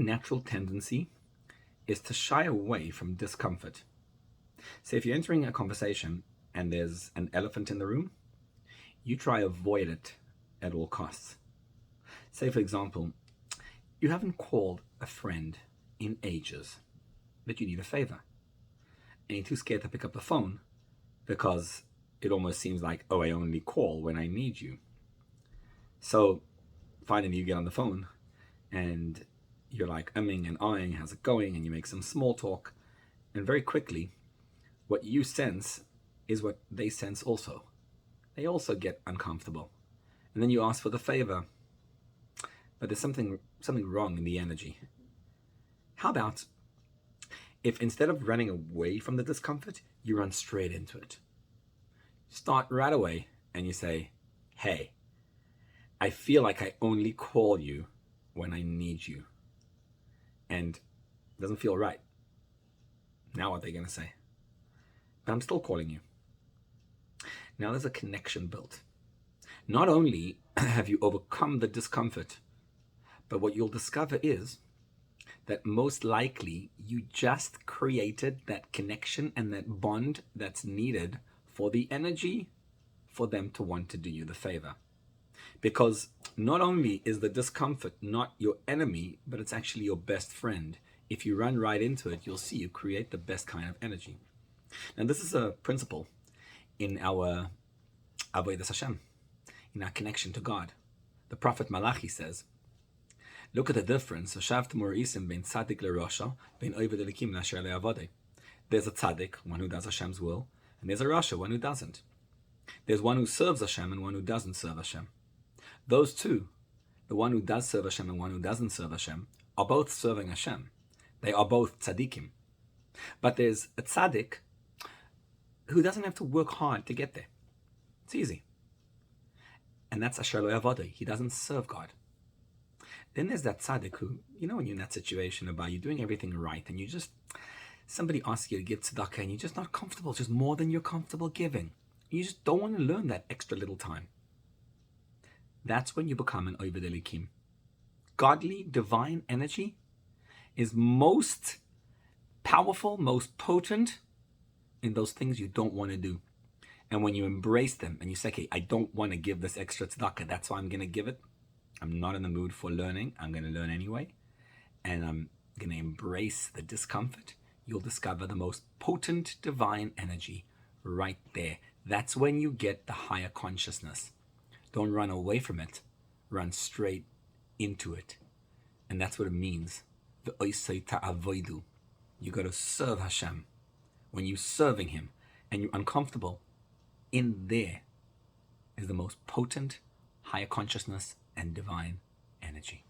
natural tendency is to shy away from discomfort. Say if you're entering a conversation and there's an elephant in the room, you try avoid it at all costs. Say for example, you haven't called a friend in ages, but you need a favor. And you're too scared to pick up the phone because it almost seems like, oh, I only call when I need you. So finally you get on the phone and you're like umming and ahhing, how's it going? And you make some small talk. And very quickly, what you sense is what they sense also. They also get uncomfortable. And then you ask for the favor, but there's something wrong in the energy. How about if instead of running away from the discomfort, you run straight into it? Start right away and you say, hey, I feel like I only call you when I need you. And it doesn't feel right. Now what are they going to say? But I'm still calling you. Now there's a connection built. Not only have you overcome the discomfort, but what you'll discover is that most likely you just created that connection and that bond that's needed for the energy for them to want to do you the favor. Because not only is the discomfort not your enemy, but it's actually your best friend. If you run right into it, you'll see you create the best kind of energy. Now this is a principle in our Avodas Hashem, in our connection to God. The prophet Malachi says, look at the difference. There's a tzaddik, one who does Hashem's will, and there's a rasha, one who doesn't. There's one who serves Hashem and one who doesn't serve Hashem. Those two, the one who does serve Hashem and one who doesn't serve Hashem, are both serving Hashem. They are both tzaddikim. But there's a tzaddik who doesn't have to work hard to get there. It's easy. And that's Asher lo yavadei. He doesn't serve God. Then there's that tzaddik who, when you're in that situation about you doing everything right and somebody asks you to give tzedakah and you're just not comfortable, just more than you're comfortable giving. You just don't want to learn that extra little time. That's when you become an Oved Elikim. Godly, divine energy is most powerful, most potent in those things you don't want to do. And when you embrace them and you say, okay, I don't want to give this extra tzedakah, that's why I'm going to give it. I'm not in the mood for learning. I'm going to learn anyway. And I'm going to embrace the discomfort. You'll discover the most potent divine energy right there. That's when you get the higher consciousness. Don't run away from it. Run straight into it. And that's what it means. The oisei ta'avoidu. You got to serve Hashem. When you're serving Him and you're uncomfortable, in there is the most potent, higher consciousness and divine energy.